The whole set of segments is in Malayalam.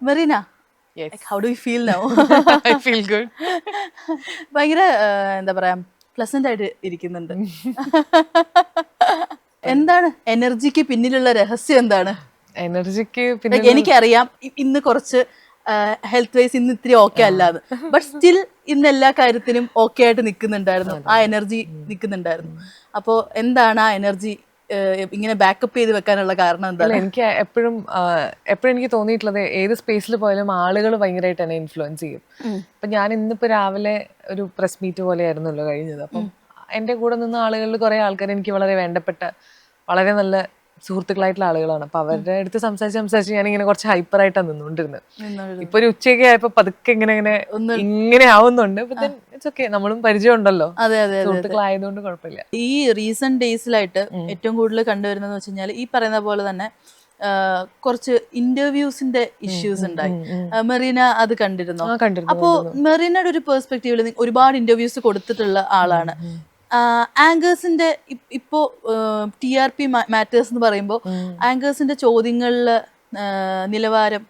Merina, Yes. how do you feel now? I feel good. ഭയങ്കര എന്താ പറയാ പ്ലസന്റ് ആയിട്ട് ഇരിക്കുന്നുണ്ട്. എന്താണ് എനർജിക്ക് പിന്നിലുള്ള രഹസ്യം എന്താണ്? എനർജിക്ക് Like, പിന്നെ എനിക്കറിയാം ഇന്ന് കുറച്ച് ഹെൽത്ത് വൈസ് ഇന്ന് ഇത്തിരി ഓക്കെ അല്ലാന്ന്, ബട്ട് സ്റ്റിൽ ഇന്ന് എല്ലാ കാര്യത്തിനും ഓക്കെ ആയിട്ട് നിൽക്കുന്നുണ്ടായിരുന്നു, ആ എനർജി നിൽക്കുന്നുണ്ടായിരുന്നു. അപ്പോൾ എന്താണ് ആ എനർജി ഇങ്ങനെ ബാക്കപ്പ് ചെയ്ത് വെക്കാനുള്ള കാരണം അല്ല, എന്താണ്? എനിക്ക് എപ്പോഴും എനിക്ക് തോന്നിയിട്ടുള്ളത് ഏത് സ്പേസിൽ പോയാലും ആളുകൾ ഭയങ്കരമായിട്ട് എന്നെ ഇൻഫ്ലുവൻസ് ചെയ്യും. അപ്പം ഞാൻ ഇന്നിപ്പോൾ രാവിലെ ഒരു പ്രസ് മീറ്റ് പോലെയായിരുന്നല്ലോ കഴിഞ്ഞത്. അപ്പം എൻ്റെ കൂടെ നിന്ന ആളുകളിൽ കുറേ ആൾക്കാർ എനിക്ക് വളരെ വേണ്ടപ്പെട്ട വളരെ നല്ല സുഹൃത്തുക്കളായിട്ടുള്ള ആളുകളാണ്. അപ്പം അവരുടെ അടുത്ത് സംസാരിച്ച് ഞാനിങ്ങനെ കുറച്ച് ഹൈപ്പറായിട്ടാണ് നിന്നുകൊണ്ടിരുന്നത്. ഇപ്പൊ ഒരു ഉച്ചയൊക്കെ ആയപ്പോൾ പതുക്കെ ഇങ്ങനെ ആവുന്നുണ്ട്. ഇറ്റ്സ് ഓക്കെ, നമ്മളും പരിചയം ഉണ്ടല്ലോ, അതെ അതെ അതെ. സുഹൃത്തുക്കളായതുകൊണ്ട് കുഴപ്പമില്ല. ഈ റീസെന്റ് ഡേയ്സിലായിട്ട് ഏറ്റവും കൂടുതൽ കണ്ടുവരുന്നത് വെച്ച് കഴിഞ്ഞാൽ ഈ പറയുന്ന പോലെ തന്നെ കുറച്ച് ഇന്റർവ്യൂസിന്റെ ഇഷ്യൂസ് ഉണ്ടായി. മെറീന അത് കണ്ടിരുന്നോ? അപ്പോ മെറീനയുടെ ഒരു പെർസ്പെക്റ്റീവിൽ ഒരുപാട് ഇന്റർവ്യൂസ് കൊടുത്തിട്ടുള്ള ആളാണ്. ആങ്കേഴ്സിന്റെ ഇപ്പോ TRP മാറ്റേഴ്സ് എന്ന് പറയുമ്പോൾ ആങ്കേഴ്സിന്റെ ചോദ്യങ്ങളില് നിലവാരം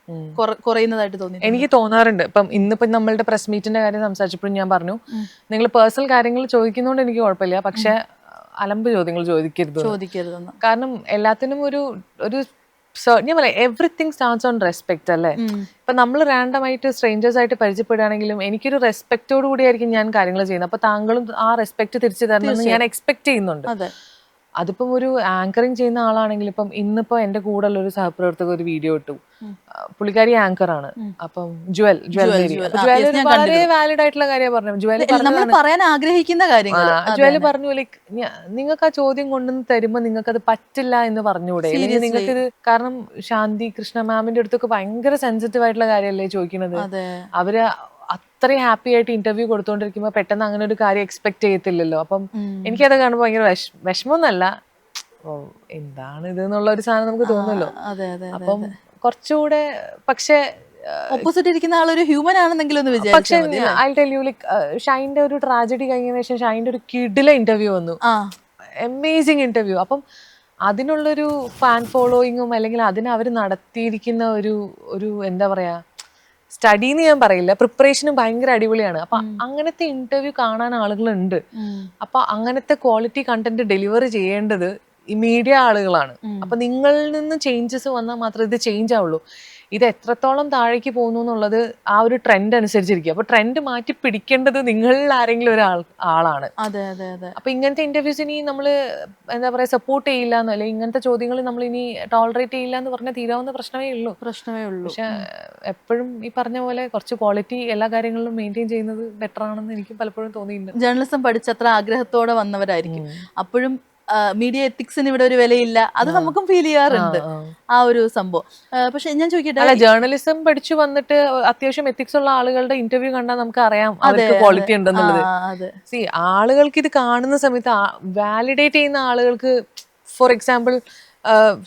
കുറയുന്നതായിട്ട് തോന്നി. എനിക്ക് തോന്നാറുണ്ട്. ഇപ്പം ഇന്നിപ്പോ നമ്മളുടെ പ്രസ് മീറ്റിന്റെ കാര്യം സംസാരിച്ചപ്പോഴും ഞാൻ പറഞ്ഞു, നിങ്ങൾ പേഴ്സണൽ കാര്യങ്ങൾ ചോദിക്കുന്നതുകൊണ്ട് എനിക്ക് കുഴപ്പമില്ല, പക്ഷെ അലമ്പ് ചോദ്യങ്ങൾ ചോദിക്കരുതെന്ന്. കാരണം എല്ലാത്തിനും ഒരു ഞാൻ പറയാം, എവറിത്തിങ് സ്റ്റാർട്ട്സ് ഓൺ റെസ്പെക്ട് അല്ലേ. ഇപ്പൊ നമ്മൾ റാൻഡമായിട്ട് സ്ട്രേഞ്ചേഴ്സ് ആയിട്ട് പരിചയപ്പെടുകയാണെങ്കിലും എനിക്കൊരു റെസ്പെക്റ്റോട് കൂടിയായിരിക്കും ഞാൻ കാര്യങ്ങൾ ചെയ്യുന്നത്. അപ്പൊ താങ്കളും ആ റെസ്പെക്ട് തിരിച്ചു തരണമെന്ന് ഞാൻ എക്സ്പെക്ട് ചെയ്യുന്നുണ്ട്. അതിപ്പം ഒരു ആങ്കറിങ് ചെയ്യുന്ന ആളാണെങ്കിൽ, ഇപ്പം ഇന്നിപ്പോ എന്റെ കൂടെ ഉള്ള ഒരു സഹപ്രവർത്തക ഒരു വീഡിയോ ഇട്ടു. പുള്ളിക്കാരി ആങ്കർ ആണ്. അപ്പം ജ്വൽ വളരെ വാലിഡ് ആയിട്ടുള്ള കാര്യം പറഞ്ഞു. പറയാൻ ആഗ്രഹിക്കുന്ന കാര്യങ്ങൾ ജ്വല് പറഞ്ഞു, ലൈക്ക് നിങ്ങൾക്ക് ആ ചോദ്യം കൊണ്ടുവന്ന് തരുമ്പോ നിങ്ങൾക്ക് അത് പറ്റില്ല എന്ന് പറഞ്ഞുകൂടെ, അല്ലെങ്കിൽ നിങ്ങൾക്ക് ഇത്, കാരണം ശാന്തി കൃഷ്ണ മാമിന്റെ അടുത്തൊക്കെ ഭയങ്കര സെൻസിറ്റീവ് ആയിട്ടുള്ള കാര്യമല്ലേ ചോദിക്കുന്നത്. അവര് അത്രയും ഹാപ്പി ആയിട്ട് ഇന്റർവ്യൂ കൊടുത്തോണ്ടിരിക്കുമ്പോ പെട്ടെന്ന് അങ്ങനെ ഒരു കാര്യം എക്സ്പെക്ട് ചെയ്യത്തില്ലല്ലോ. അപ്പം എനിക്കത് കാണുമ്പോൾ ഭയങ്കര വിഷമമൊന്നല്ല, എന്താണ് ഇത് എന്നുള്ള ഒരു സാധനം നമുക്ക് തോന്നുമല്ലോ. അപ്പം കുറച്ചുകൂടെ, പക്ഷെ ഓപ്പോസിറ്റ് ഇരിക്കുന്ന ആളൊരു ഹ്യൂമൻ ആണെന്നെങ്കിലും ഒന്ന് പക്ഷെ ഐ ടെൽ യു, ലൈക്ക് ഷൈൻ്റെ ഒരു ട്രാജഡി കഴിഞ്ഞതിന് ശേഷം ഷൈൻ്റെ ഒരു കിഡിലെ ഇന്റർവ്യൂ വന്നു, അമേസിങ് ഇന്റർവ്യൂ. അപ്പം അതിനുള്ളൊരു ഫാൻ ഫോളോയിങ്ങും അല്ലെങ്കിൽ അതിന് അവർ നടത്തിയിരിക്കുന്ന ഒരു എന്താ പറയാ സ്റ്റഡി എന്ന് ഞാൻ പറയില്ല, പ്രിപ്പറേഷനും ഭയങ്കര അടിപൊളിയാണ്. അപ്പൊ അങ്ങനത്തെ ഇന്റർവ്യൂ കാണാൻ ആളുകളുണ്ട്. അപ്പൊ അങ്ങനത്തെ ക്വാളിറ്റി കണ്ടന്റ് ഡെലിവർ ചെയ്യേണ്ടത് ഈ മീഡിയ ആളുകളാണ്. അപ്പൊ നിങ്ങളിൽ നിന്ന് ചേഞ്ചസ് വന്നാൽ മാത്രമേ ഇത് ചേഞ്ച് ആവുള്ളൂ. ഇത് എത്രത്തോളം താഴേക്ക് പോകുന്നു എന്നുള്ളത് ആ ഒരു ട്രെൻഡ് അനുസരിച്ചിരിക്കും. അപ്പൊ ട്രെൻഡ് മാറ്റി പിടിക്കേണ്ടത് നിങ്ങളിൽ ആരെങ്കിലും ആളാണ്. അപ്പൊ ഇങ്ങനത്തെ ഇന്റർവ്യൂസ് ഇനി നമ്മള് എന്താ പറയാ സപ്പോർട്ട് ചെയ്യില്ല എന്നോ, അല്ലെങ്കിൽ ഇങ്ങനത്തെ ചോദ്യങ്ങൾ നമ്മൾ ഇനി ടോളറേറ്റ് ചെയ്യില്ല എന്ന് പറഞ്ഞാൽ തീരാവുന്ന പ്രശ്നമേ ഉള്ളൂ. പക്ഷെ എപ്പോഴും ഈ പറഞ്ഞ പോലെ കുറച്ച് ക്വാളിറ്റി എല്ലാ കാര്യങ്ങളിലും മെയിൻറ്റെയിൻ ചെയ്യുന്നത് ബെറ്റർ ആണെന്ന് എനിക്ക് പലപ്പോഴും തോന്നിയിട്ടുണ്ട്. ജേർണലിസം പഠിച്ചത്ര ആഗ്രഹത്തോടെ വന്നവരായിരിക്കും. അപ്പോഴും മീഡിയ എത്തിക്സിന് ഇവിടെ ഒരു വിലയില്ല, അത് നമുക്കും ഫീൽ ചെയ്യാറുണ്ട് ആ ഒരു സംഭവം. പക്ഷെ ഞാൻ ചോദിക്കട്ടെ, അല്ല, ജേർണലിസം പഠിച്ചു വന്നിട്ട് അത്യാവശ്യം എത്തിക്സ് ഉള്ള ആളുകളുടെ ഇന്റർവ്യൂ കണ്ടാൽ നമുക്ക് അറിയാം അവർക്ക് ക്വാളിറ്റി ഉണ്ടെന്നുള്ളത്. സി, ആളുകൾക്ക് ഇത് കാണുന്ന സമയത്ത് വാലിഡേറ്റ് ചെയ്യുന്ന ആളുകൾക്ക്, ഫോർ എക്സാമ്പിൾ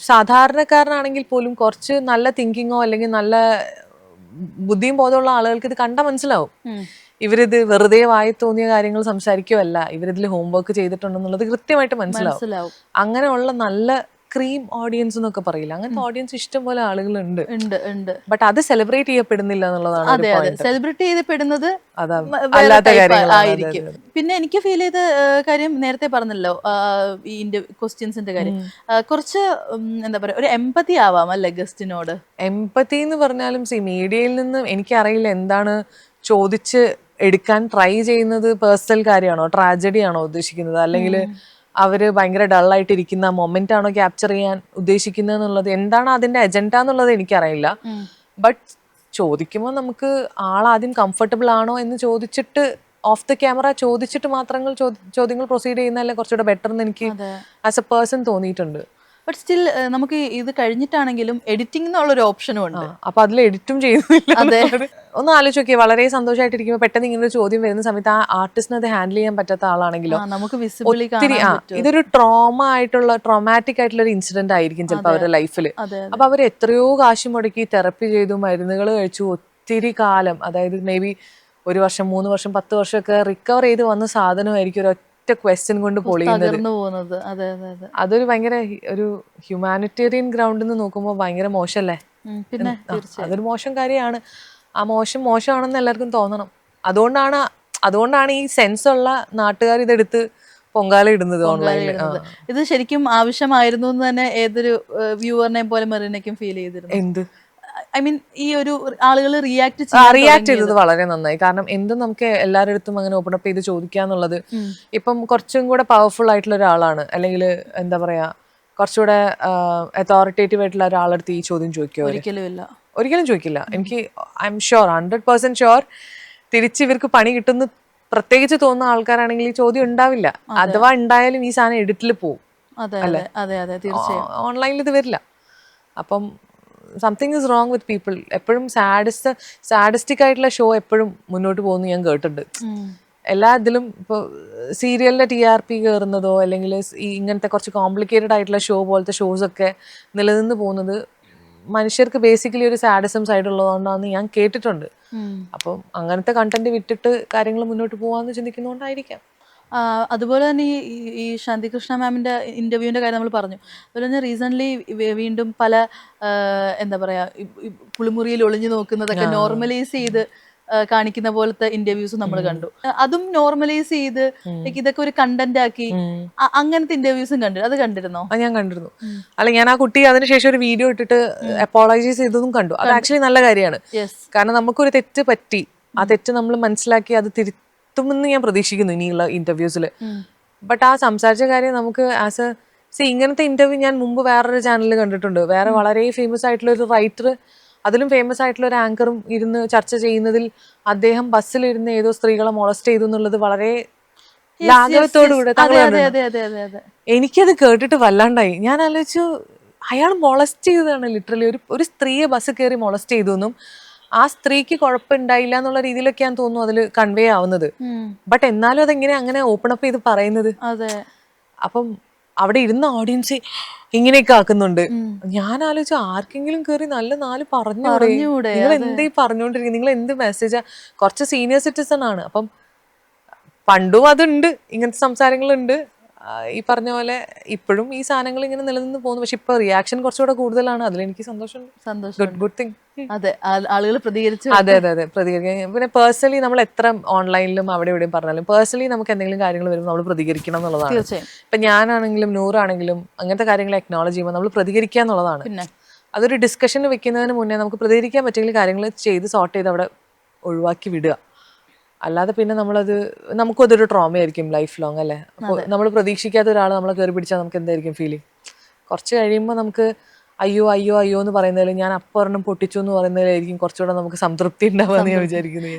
സാധാരണക്കാരനാണെങ്കിൽ പോലും കുറച്ച് നല്ല തിങ്കിങ്ങോ അല്ലെങ്കിൽ നല്ല ബുദ്ധിയും ബോധമുള്ള ആളുകൾക്ക് ഇത് കണ്ടാൽ മനസ്സിലാവും ഇവരിത് വെറുതെ വായി തോന്നിയ കാര്യങ്ങൾ സംസാരിക്കുകയല്ല, ഇവരിതിൽ ഹോംവർക്ക് ചെയ്തിട്ടുണ്ടെന്നുള്ളത് കൃത്യമായിട്ട് മനസ്സിലാവും. അങ്ങനെയുള്ള നല്ല ക്രീം ഓഡിയൻസ് എന്നൊക്കെ പറയില്ല, അങ്ങനത്തെ ഓഡിയൻസ് ഇഷ്ടം പോലെ ആളുകളുണ്ട്. ബട്ട് അത് സെലിബ്രേറ്റ് ചെയ്യപ്പെടുന്നില്ല എന്നുള്ളതാണ്. സെലിബ്രേറ്റ് ചെയ്യപ്പെടുന്നത് ആയിരിക്കും. പിന്നെ എനിക്ക് ഫീൽ ചെയ്ത കാര്യം നേരത്തെ പറഞ്ഞല്ലോ, ഈ ക്വസ്റ്റ്യൻസിന്റെ കാര്യം, കുറച്ച് എന്താ പറയാ ഒരു എംപതി ആവാം അല്ലെ ഗസ്റ്റിനോട്. എംപതി എന്ന് പറഞ്ഞാലും മീഡിയയിൽ നിന്ന് എനിക്കറിയില്ല എന്താണ് ചോദിച്ച് എടുക്കാൻ ട്രൈ ചെയ്യുന്നത്. പേഴ്സണൽ കാര്യമാണോ, ട്രാജഡി ആണോ ഉദ്ദേശിക്കുന്നത്, അല്ലെങ്കിൽ അവര് ഭയങ്കര ഡള്ളായിട്ട് ഇരിക്കുന്ന മൊമെന്റ് ആണോ ക്യാപ്ചർ ചെയ്യാൻ ഉദ്ദേശിക്കുന്നത് എന്നുള്ളത്, എന്താണ് അതിന്റെ അജണ്ട എന്നുള്ളത് എനിക്കറിയില്ല. ബട്ട് ചോദിക്കുമ്പോൾ നമുക്ക് ആളാദ്യം കംഫർട്ടബിൾ ആണോ എന്ന് ചോദിച്ചിട്ട് ഓഫ് ദ ക്യാമറ ചോദിച്ചിട്ട് മാത്രങ്ങൾ ചോദ്യങ്ങൾ പ്രൊസീഡ് ചെയ്യുന്നതല്ലേ കുറച്ചുകൂടെ ബെറ്റർ എന്ന് എനിക്ക് ആസ് എ പേഴ്സൺ തോന്നിയിട്ടുണ്ട്. ബട്ട് സ്റ്റിൽ നമുക്ക് ഇത് കഴിഞ്ഞിട്ടാണെങ്കിലും എഡിറ്റിംഗ് എന്നുള്ളൊരു ഓപ്ഷനും ഉണ്ട്. അപ്പൊ അതിൽ എഡിറ്റും ചെയ്യുന്നില്ല. ഒന്ന് ആലോചിച്ച് നോക്കിയേ, വളരെ സന്തോഷമായിട്ടിരിക്കുമ്പോൾ പെട്ടെന്ന് ഇങ്ങനെ ഒരു ചോദ്യം വരുന്ന സമയത്ത് ആ ആർട്ടിസ്റ്റിന് അത് ഹാൻഡിൽ ചെയ്യാൻ പറ്റാത്ത ആളാണെങ്കിലോ ഒത്തിരി ഇതൊരു ട്രോമാറ്റിക് ആയിട്ടുള്ള ഒരു ഇൻസിഡന്റ് ആയിരിക്കും ചിലപ്പോൾ അവരുടെ ലൈഫിൽ. അപ്പൊ അവർ എത്രയോ കാശ് മുടക്കി തെറപ്പി ചെയ്തു, മരുന്നുകൾ കഴിച്ചു, ഒത്തിരി കാലം, അതായത് മേ ബി 1 വർഷം 3 വർഷം 10 വർഷമൊക്കെ റിക്കവർ ചെയ്ത് വന്ന സാധനമായിരിക്കും ഒരു ക്വസ്റ്റ്യൻ കൊണ്ട് പൊളിയുന്നത്. അതൊരു ഭയങ്കര ഒരു ഹ്യൂമാനിറ്റേറിയൻ ഗ്രൗണ്ടിൽ നിന്ന് നോക്കുമ്പോൾ ഭയങ്കര മോശമല്ലേ. പിന്നെ അതൊരു മോശം കാര്യമാണ്. ആ മോശമാണെന്ന് എല്ലാവർക്കും തോന്നണം. അതുകൊണ്ടാണ് ഈ സെൻസ് ഉള്ള നാട്ടുകാർ ഇതെടുത്ത് പൊങ്കാല ഇടുന്നത് ഓൺലൈനിൽ. ഇത് ശരിക്കും ആവശ്യമായിരുന്നു എന്ന് തന്നെ ഏതൊരു വ്യൂവറിനെ പോലെ മെറീനയ്ക്കും ഫീൽ ചെയ്തിരുന്നു. എന്ത് ഐ മീൻ ഈ ഒരു ആളുകൾ റിയാക്ട് ചെയ്തത് വളരെ നന്നായി. കാരണം എന്തും നമുക്ക് എല്ലാവരുടെ അടുത്തും അങ്ങനെ ഓപ്പൺ അപ്പ് ചെയ്ത് ചോദിക്കാന്നുള്ളത് ഇപ്പം കുറച്ചും കൂടെ പവർഫുൾ ആയിട്ടുള്ള ഒരാളാണ്, അല്ലെങ്കിൽ എന്താ പറയാ കുറച്ചുകൂടെ അതോറിറ്റേറ്റീവ് ആയിട്ടുള്ള ഒരാളടുത്ത് ഈ ചോദ്യം ചോദിക്കുമോ? ഒരിക്കലും ചോദിക്കില്ല. എനിക്ക് ഐ എം ഷുവർ 100% ഷുവർ തിരിച്ച് ഇവർക്ക് പണി കിട്ടുന്ന പ്രത്യേകിച്ച് തോന്നുന്ന ആൾക്കാരാണെങ്കിൽ ഈ ചോദ്യം ഉണ്ടാവില്ല. അഥവാ ഉണ്ടായാലും ഈ സാധനം എഡിറ്റിൽ പോവും. അല്ലെ, ഓൺലൈനിൽ ഇത് വരില്ല. അപ്പം something is wrong with people. എപ്പോഴും സാഡിസ്റ്റിക് ആയിട്ടുള്ള ഷോ എപ്പോഴും മുന്നോട്ട് പോകുന്നു ഞാൻ കേട്ടിട്ടുണ്ട്. എല്ലാ ഇതിലും ഇപ്പോൾ സീരിയലിന്റെ TRP കയറുന്നതോ അല്ലെങ്കിൽ ഈ ഇങ്ങനത്തെ കുറച്ച് കോംപ്ലിക്കേറ്റഡ് ആയിട്ടുള്ള ഷോ പോലത്തെ ഷോസൊക്കെ നിലനിന്ന് പോകുന്നത് മനുഷ്യർക്ക് ബേസിക്കലി ഒരു സാഡിസം സൈഡ് ഉള്ളതുകൊണ്ടാണെന്ന് ഞാൻ കേട്ടിട്ടുണ്ട്. അപ്പം അങ്ങനത്തെ കണ്ടന്റ് വിട്ടിട്ട് കാര്യങ്ങൾ മുന്നോട്ട് പോകാമെന്ന് ചിന്തിക്കുന്നതുകൊണ്ടായിരിക്കാം. അതുപോലെ തന്നെ ഈ ശാന്തികൃഷ്ണ മാമിന്റെ ഇന്റർവ്യൂവിന്റെ കാര്യം നമ്മൾ പറഞ്ഞു. അതുപോലെ തന്നെ റീസെന്റ് വീണ്ടും പല എന്താ പറയാ കുളിമുറിയിൽ ഒളിഞ്ഞു നോക്കുന്നതൊക്കെ നോർമലൈസ് ചെയ്ത് കാണിക്കുന്ന പോലത്തെ ഇന്റർവ്യൂസ് നമ്മൾ കണ്ടു. അതും നോർമലൈസ് ചെയ്ത് ഇതൊക്കെ ഒരു കണ്ടന്റ് ആക്കി അങ്ങനത്തെ ഇന്റർവ്യൂസും കണ്ടു. അത് കണ്ടിരുന്നോ? ഞാൻ കണ്ടിരുന്നു. അല്ല, ഞാൻ ആ കുട്ടി അതിനുശേഷം ഒരു വീഡിയോ ഇട്ടിട്ട് അപ്പോളജൈസ് ചെയ്തതും കണ്ടു. അത് ആക്ച്വലി നല്ല കാര്യമാണ്. കാരണം നമുക്കൊരു തെറ്റ് പറ്റി, ആ തെറ്റ് നമ്മൾ മനസ്സിലാക്കി അത് തിരുത്തുമെന്ന് ഞാൻ പ്രതീക്ഷിക്കുന്നു ഇനിയുള്ള ഇന്റർവ്യൂസിൽ. ബട്ട് ആ സംസാരിച്ച കാര്യം നമുക്ക് ഇങ്ങനത്തെ ഇന്റർവ്യൂ ഞാൻ മുമ്പ് വേറൊരു ചാനലിൽ കണ്ടിട്ടുണ്ട്. വേറെ വളരെ ഫേമസ് ആയിട്ടുള്ള ഒരു റൈറ്റർ, അതിലും ഫേമസ് ആയിട്ടുള്ള ഒരു ആങ്കറും ഇരുന്ന് ചർച്ച ചെയ്യുന്നതിൽ അദ്ദേഹം ബസ്സിലിരുന്ന് ഏതോ സ്ത്രീകളെ മൊളസ്റ്റ് ചെയ്തു എന്നുള്ളത് വളരെ ലാഘവത്തോടുകൂടെ. എനിക്കത് കേട്ടിട്ട് വല്ലാണ്ടായി. ഞാൻ ആലോചിച്ചു, അയാൾ മൊളസ്റ്റ് ചെയ്തതാണ് ലിറ്ററലി. ഒരു സ്ത്രീയെ ബസ് കയറി മൊളസ്റ്റ് ചെയ്തു എന്നും ആ സ്ത്രീക്ക് കുഴപ്പമുണ്ടായില്ല എന്നുള്ള രീതിയിലൊക്കെയാണ് തോന്നുന്നു അതിൽ കൺവേ ആവുന്നത്. ബട്ട് എന്നാലും അതെങ്ങനെ അങ്ങനെ ഓപ്പൺ അപ്പ് ചെയ്ത് പറയുന്നത്? അപ്പം അവിടെ ഇരുന്ന ഓഡിയൻസ് ഇങ്ങനെയൊക്കെ ആക്കുന്നുണ്ട്. ഞാൻ ആലോചിച്ചു, ആർക്കെങ്കിലും കയറി നല്ല 4 പറഞ്ഞൂടെ? നിങ്ങൾ എന്തേ പറഞ്ഞുകൊണ്ടിരിക്കുന്നത്? നിങ്ങൾ എന്ത് മെസ്സേജാ? കുറച്ച് സീനിയർ സിറ്റിസൺ ആണ്. അപ്പം പണ്ടും അതുണ്ട്, ഇങ്ങനത്തെ സംസാരങ്ങളുണ്ട്. ഈ പറഞ്ഞ പോലെ ഇപ്പോഴും ഈ സാധനങ്ങൾ ഇങ്ങനെ നിലനിന്ന് പോകുന്നു. പക്ഷെ ഇപ്പൊ റിയാക്ഷൻ കുറച്ചുകൂടെ കൂടുതലാണ്. അതിലെനിക്ക് സന്തോഷമുണ്ട്. Good thing. അതെ, ആളുകൾ പ്രതികരിച്ചു. അതെ, പ്രതികരിക്കാൻ. പിന്നെ പേഴ്സണലി നമ്മൾ എത്ര ഓൺലൈനിലും അവിടെ എവിടെയും പറഞ്ഞാലും പേഴ്സണലി നമുക്ക് എന്തെങ്കിലും കാര്യങ്ങൾ വരുമ്പോൾ നമ്മൾ പ്രതികരിക്കണം എന്നുള്ളതാണ്. ഇപ്പൊ ഞാനാണെങ്കിലും നൂറാണെങ്കിലും അങ്ങനത്തെ കാര്യങ്ങൾ അക്നോളജ് ചെയ്യുമ്പോൾ നമ്മൾ പ്രതികരിക്കുക എന്നുള്ളതാണ്. അതൊരു ഡിസ്കഷന് വെക്കുന്നതിന് മുന്നേ നമുക്ക് പ്രതികരിക്കാൻ പറ്റുമെങ്കിൽ കാര്യങ്ങൾ ചെയ്ത് സോർട്ട് ചെയ്ത് അവിടെ ഒഴിവാക്കി വിടുക. അല്ലാതെ പിന്നെ നമുക്കും അതൊരു ട്രോമ ആയിരിക്കും ലൈഫ് ലോങ്, അല്ലേ? അപ്പോൾ നമ്മൾ പ്രതീക്ഷിക്കാത്ത ഒരാൾ നമ്മളെ കയറി പിടിച്ചാൽ നമുക്ക് എന്തായിരിക്കും ഫീലിംഗ്? കുറച്ച് കഴിയുമ്പോൾ നമുക്ക് അയ്യോ എന്ന് പറയുന്നതിൽ ഞാൻ അപ്പൊരെണ്ണം പൊട്ടിച്ചു എന്ന് പറയുന്നതിലായിരിക്കും കുറച്ചുകൂടെ നമുക്ക് സംതൃപ്തി ഉണ്ടാവുക എന്ന് ഞാൻ വിചാരിക്കുന്നത്.